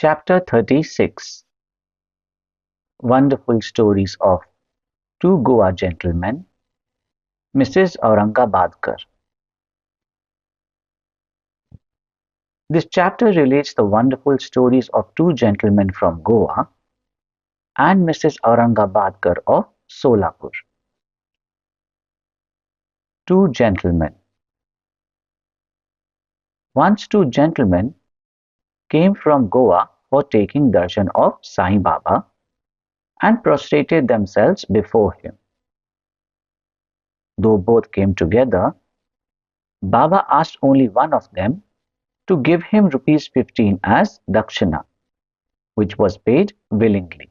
Chapter 36 Wonderful Stories of Two Goa Gentlemen, Mrs. Aurangabadkar. This chapter relates the wonderful stories of two gentlemen from Goa and Mrs. Aurangabadkar of Solapur. Two gentlemen. Once two gentlemen came from Goa for taking darshan of Sai Baba and prostrated themselves before him. Though both came together, Baba asked only one of them to give him rupees 15 as dakshina, which was paid willingly.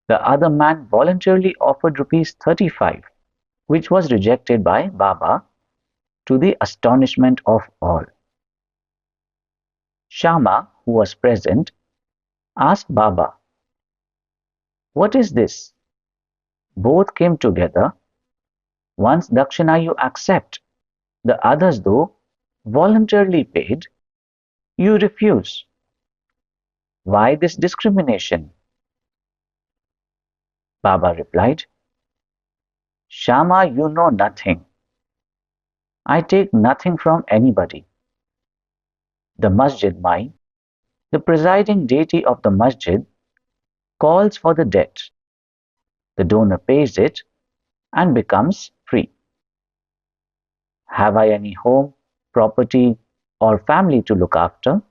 The other man voluntarily offered rupees 35, which was rejected by Baba to the astonishment of all. Shama, who was present, asked Baba, "What is this? Both came together. One's dakshina you accept, the others, though voluntarily paid, you refuse. Why this discrimination?" Baba replied, "Shama, you know nothing. I take nothing from anybody. The masjid mine, the presiding deity of the masjid, calls for the debt. The donor pays it and becomes free. Have I any home, property, or family to look after?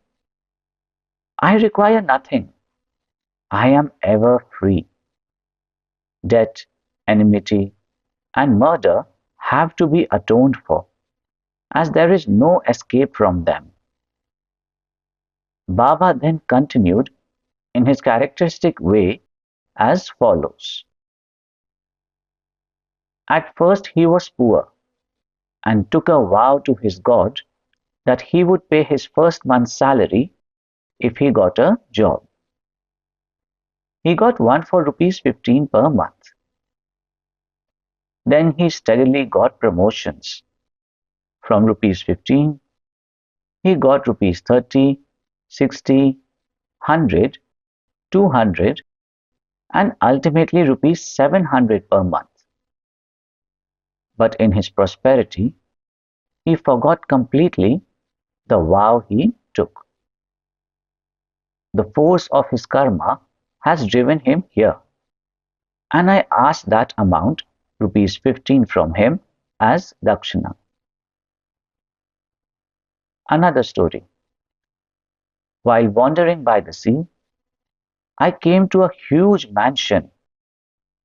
I require nothing. I am ever free. Debt, enmity, and murder have to be atoned for, as there is no escape from them." Baba then continued in his characteristic way as follows. At first he was poor and took a vow to his God that he would pay his first month's salary if he got a job. He got one for rupees 15 per month. Then he steadily got promotions. From rupees 15, he got rupees 30, 60, 100, 200, and ultimately rupees 700 per month. But in his prosperity, he forgot completely the vow he took. The force of his karma has driven him here, and I asked that amount, rupees 15, from him as dakshina. Another story. While wandering by the sea, I came to a huge mansion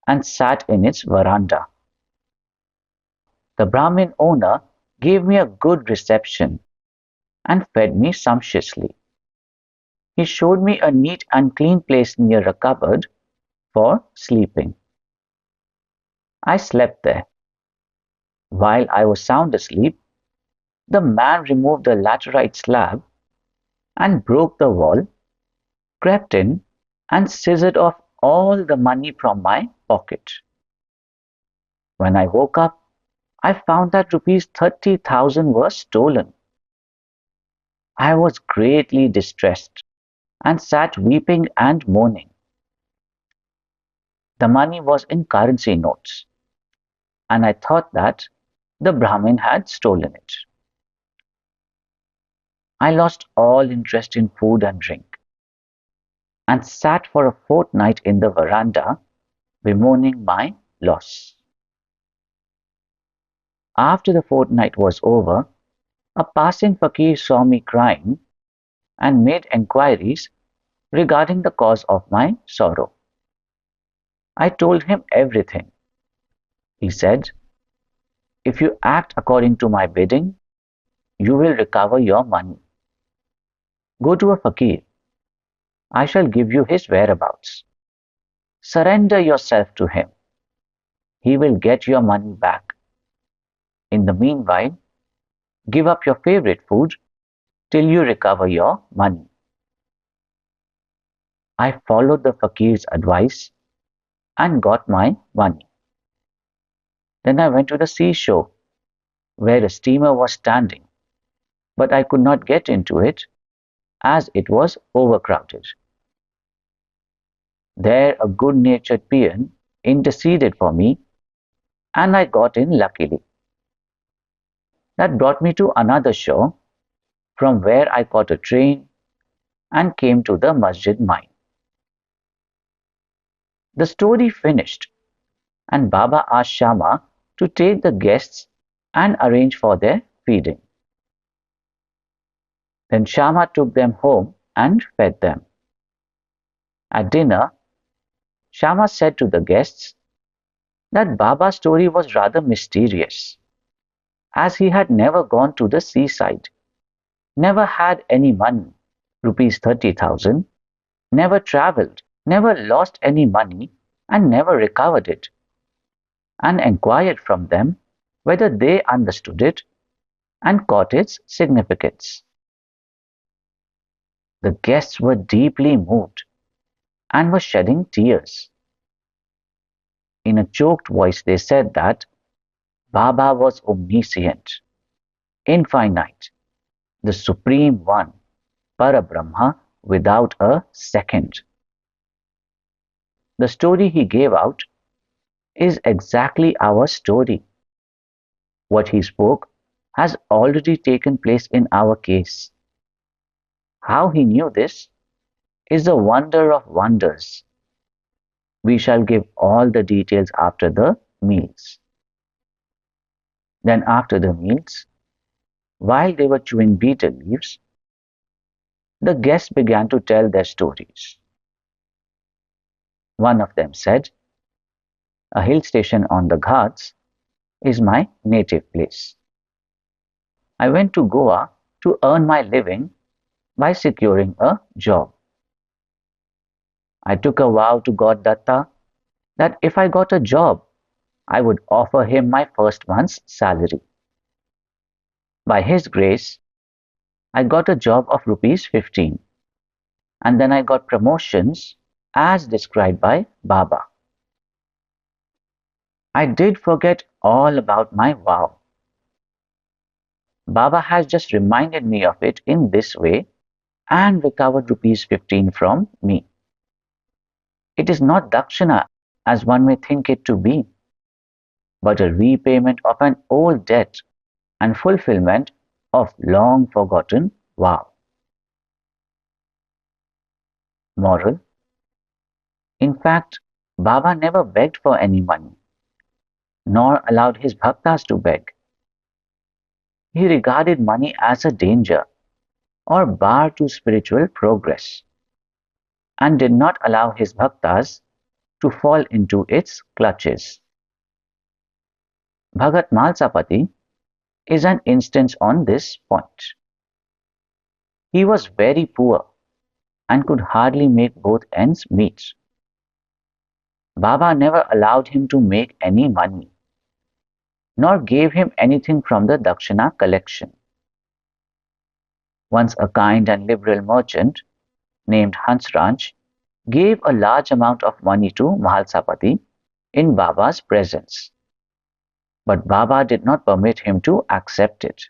and sat in its veranda. The Brahmin owner gave me a good reception and fed me sumptuously. He showed me a neat and clean place near a cupboard for sleeping. I slept there. While I was sound asleep, the man removed the laterite slab and broke the wall, crept in, and scissored off all the money from my pocket. When I woke up, I found that rupees 30,000 were stolen. I was greatly distressed and sat weeping and moaning. The money was in currency notes, and I thought that the Brahmin had stolen it. I lost all interest in food and drink, and sat for a fortnight in the veranda, bemoaning my loss. After the fortnight was over, a passing fakir saw me crying and made enquiries regarding the cause of my sorrow. I told him everything. He said, "If you act according to my bidding, you will recover your money. Go to a fakir. I shall give you his whereabouts. Surrender yourself to him. He will get your money back. In the meanwhile, give up your favorite food till you recover your money." I followed the fakir's advice and got my money. Then I went to the seashore, where a steamer was standing, but I could not get into it as it was overcrowded. There a good-natured peon interceded for me, and I got in luckily. That brought me to another shore, from where I caught a train and came to the masjid mine. The story finished, and Baba asked Shama to take the guests and arrange for their feeding. Then Shama took them home and fed them. At dinner, Shama said to the guests that Baba's story was rather mysterious, as he had never gone to the seaside, never had any money, rupees 30,000, never travelled, never lost any money, and never recovered it, and enquired from them whether they understood it and caught its significance. The guests were deeply moved and were shedding tears. In a choked voice, they said that Baba was omniscient, infinite, the Supreme One, Parabrahma, without a second. The story he gave out is exactly our story. What he spoke has already taken place in our case. How he knew this is the wonder of wonders. We shall give all the details after the meals. Then, after the meals, while they were chewing betel leaves, the guests began to tell their stories. One of them said, "A hill station on the Ghats is my native place. I went to Goa to earn my living by securing a job. I took a vow to God Datta that if I got a job, I would offer him my first month's salary. By his grace, I got a job of rupees 15, and then I got promotions as described by Baba. I did forget all about my vow. Baba has just reminded me of it in this way and recovered rupees 15 from me. It is not dakshina as one may think it to be, but a repayment of an old debt and fulfillment of long forgotten vow." Moral: in fact, Baba never begged for any money, nor allowed his bhaktas to beg. He regarded money as a danger or bar to spiritual progress, and did not allow his bhaktas to fall into its clutches. Bhagat Malsapati is an instance on this point. He was very poor and could hardly make both ends meet. Baba never allowed him to make any money, nor gave him anything from the Dakshina collection. Once a kind and liberal merchant named Hansraj gave a large amount of money to Mahalsapati in Baba's presence, but Baba did not permit him to accept it.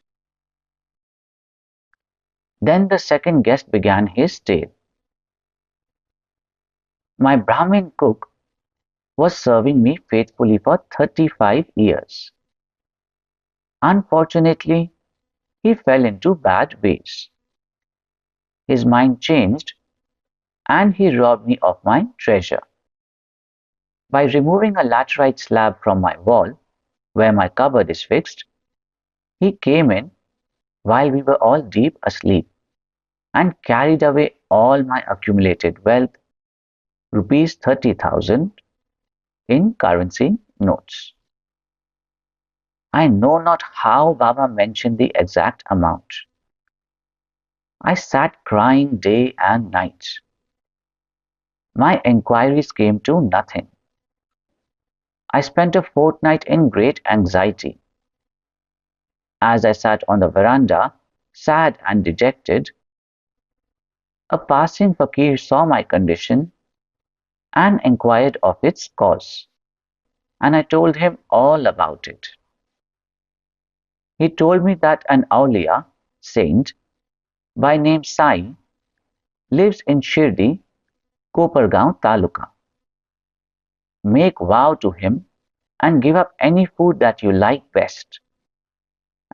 Then the second guest began his tale. "My Brahmin cook was serving me faithfully for 35 years. Unfortunately, he fell into bad ways. His mind changed and he robbed me of my treasure. By removing a laterite slab from my wall, where my cupboard is fixed, he came in while we were all deep asleep and carried away all my accumulated wealth, rupees 30,000, in currency notes. I know not how Baba mentioned the exact amount. I sat crying day and night. My enquiries came to nothing. I spent a fortnight in great anxiety. As I sat on the veranda, sad and dejected, a passing fakir saw my condition and inquired of its cause, and I told him all about it. He told me that an awliya, saint, by name Sai, lives in Shirdi, Kopargaon Taluka. Make vow to him and give up any food that you like best,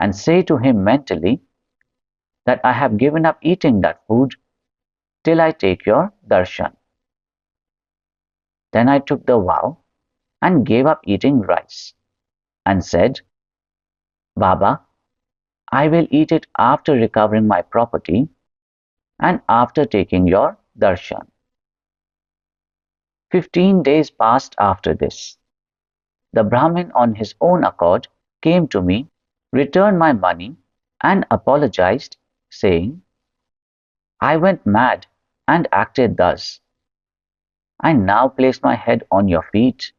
and say to him mentally that I have given up eating that food till I take your darshan. Then I took the vow and gave up eating rice and said, Baba, I will eat it after recovering my property and after taking your darshan. 15 days passed after this. The Brahmin on his own accord came to me, returned my money, and apologized, saying, I went mad and acted thus. I now place my head on your feet.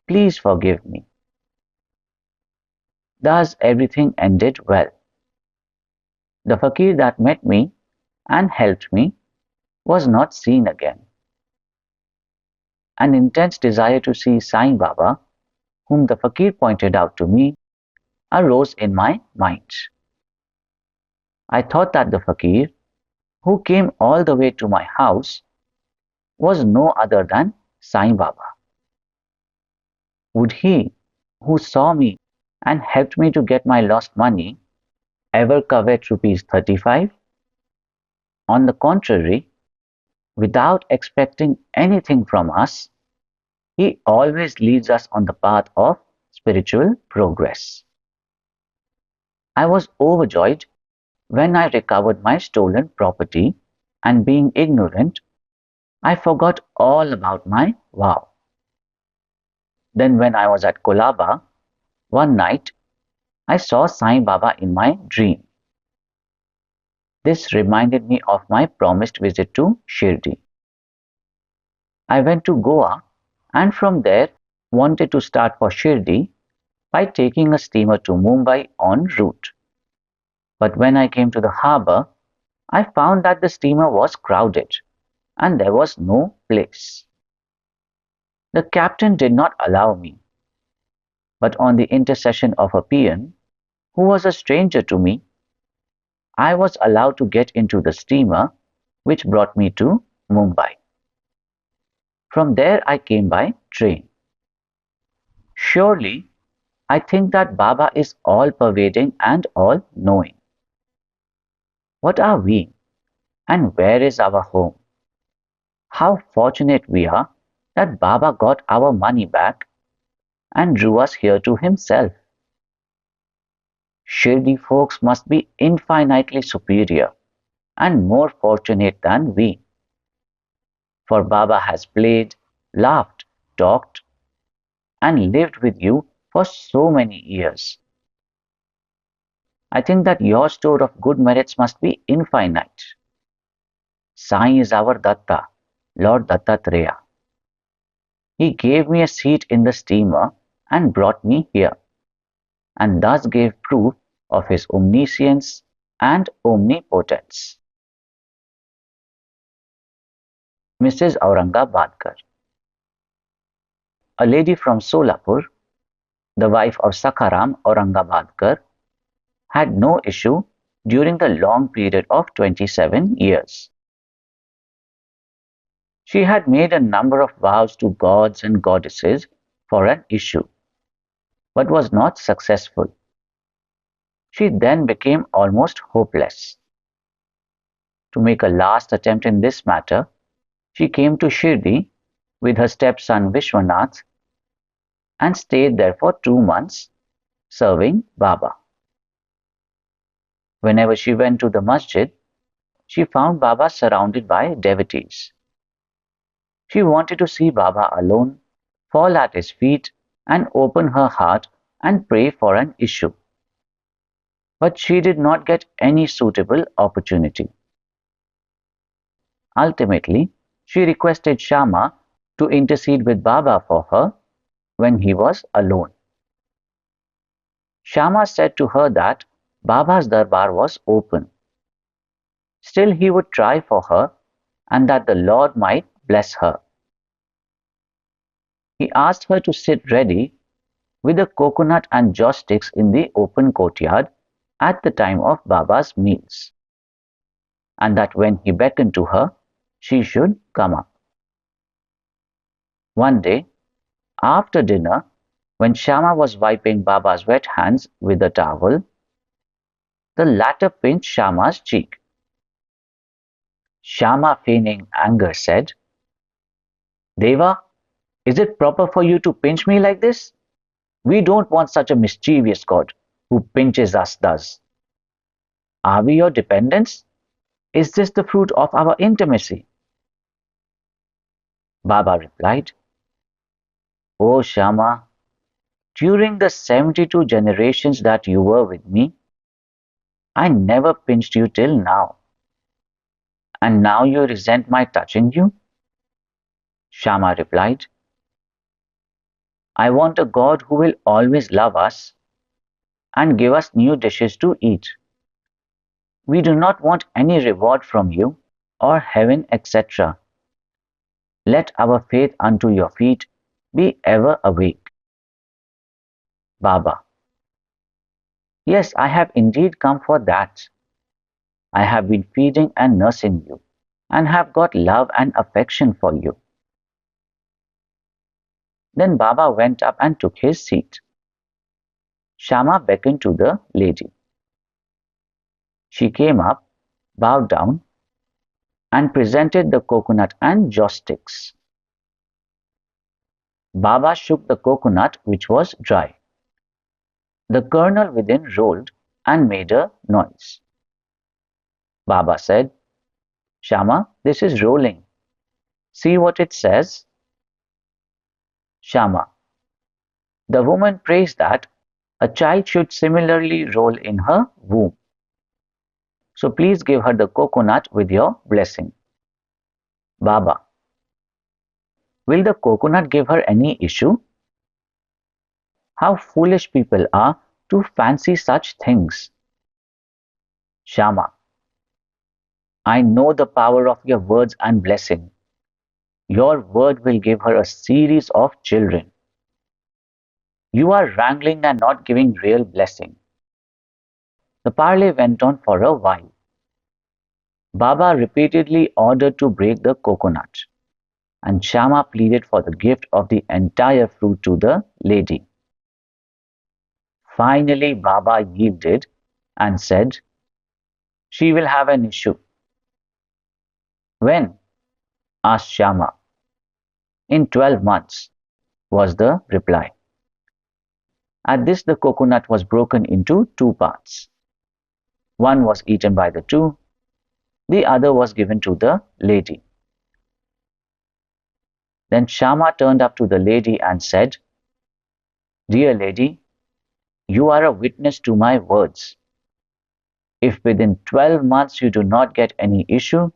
Please forgive me. Thus everything ended well. The fakir that met me and helped me was not seen again. An intense desire to see Sai Baba, whom the fakir pointed out to me, arose in my mind. I thought that the fakir, who came all the way to my house, was no other than Sai Baba. Would he, who saw me and helped me to get my lost money, ever covet rupees 35? On the contrary, without expecting anything from us, he always leads us on the path of spiritual progress. I was overjoyed when I recovered my stolen property, and being ignorant, I forgot all about my vow. Then when I was at Kolaba, one night, I saw Sai Baba in my dream. This reminded me of my promised visit to Shirdi. I went to Goa and from there wanted to start for Shirdi by taking a steamer to Mumbai en route. But when I came to the harbour, I found that the steamer was crowded and there was no place. The captain did not allow me, but on the intercession of a peon, who was a stranger to me, I was allowed to get into the steamer which brought me to Mumbai. From there I came by train. Surely, I think that Baba is all-pervading and all-knowing. What are we, and where is our home? How fortunate we are that Baba got our money back and drew us here to himself. Shirdi folks must be infinitely superior and more fortunate than we. For Baba has played, laughed, talked, and lived with you for so many years. I think that your store of good merits must be infinite. Sai is our Datta, Lord Dattatreya. He gave me a seat in the steamer and brought me here, and thus gave proof of his omniscience and omnipotence. Mrs. Aurangabadkar, a lady from Solapur, the wife of Sakharam Aurangabadkar, had no issue during the long period of 27 years. She had made a number of vows to gods and goddesses for an issue, but was not successful. She then became almost hopeless. To make a last attempt in this matter, she came to Shirdi with her stepson Vishwanath and stayed there for 2 months, serving Baba. Whenever she went to the masjid, she found Baba surrounded by devotees. She wanted to see Baba alone, fall at his feet, and open her heart and pray for an issue. But she did not get any suitable opportunity. Ultimately, she requested Shama to intercede with Baba for her when he was alone. Shama said to her that Baba's darbar was open. Still he would try for her and that the Lord might bless her. He asked her to sit ready with a coconut and joss sticks in the open courtyard at the time of Baba's meals. and that when he beckoned to her, she should come up. One day, after dinner, when Shama was wiping Baba's wet hands with a towel, the latter pinched Shama's cheek. Shama, feigning anger, said, Deva, is it proper for you to pinch me like this? We don't want such a mischievous god who pinches us thus. Are we your dependents? Is this the fruit of our intimacy? Baba replied, O Shama, during the 72 generations that you were with me, I never pinched you till now. And now you resent my touching you? Shama replied, I want a God who will always love us and give us new dishes to eat. We do not want any reward from you or heaven, etc. Let our faith unto your feet be ever awake. Baba. Yes, I have indeed come for that. I have been feeding and nursing you, and have got love and affection for you. Then Baba went up and took his seat. Shama beckoned to the lady. She came up, bowed down, and presented the coconut and joss sticks. Baba shook the coconut, which was dry. The kernel within rolled and made a noise. Baba said, Shama, this is rolling. See what it says? Shama. The woman prays that a child should similarly roll in her womb. So please give her the coconut with your blessing. Baba. Will the coconut give her any issue? How foolish people are to fancy such things. Shama. I know the power of your words and blessing. Your word will give her a series of children. You are wrangling and not giving real blessing. The parley went on for a while. Baba repeatedly ordered to break the coconut, and Shama pleaded for the gift of the entire fruit to the lady. Finally, Baba yielded and said, She will have an issue. When? Asked Shama. In 12 months, was the reply. At this, the coconut was broken into two parts. One was eaten by the two, the other was given to the lady. Then Shama turned up to the lady and said, Dear lady, you are a witness to my words. If within 12 months you do not get any issue,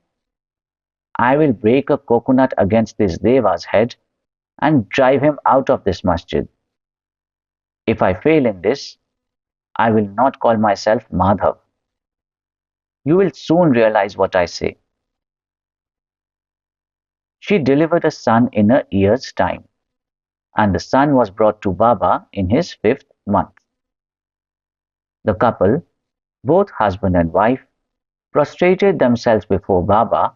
I will break a coconut against this Deva's head and drive him out of this masjid. If I fail in this, I will not call myself Madhav. You will soon realize what I say. She delivered a son in a year's time, and the son was brought to Baba in his 5th month. The couple, both husband and wife, prostrated themselves before Baba,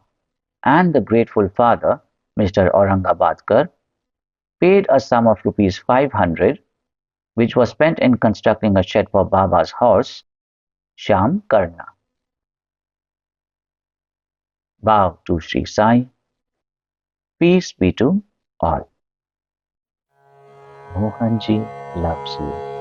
and the grateful father, Mr. Aurangabadkar, paid a sum of rupees 500, which was spent in constructing a shed for Baba's horse, Sham Karna. Bow to Shri Sai. Peace be to all. Mohanji loves you.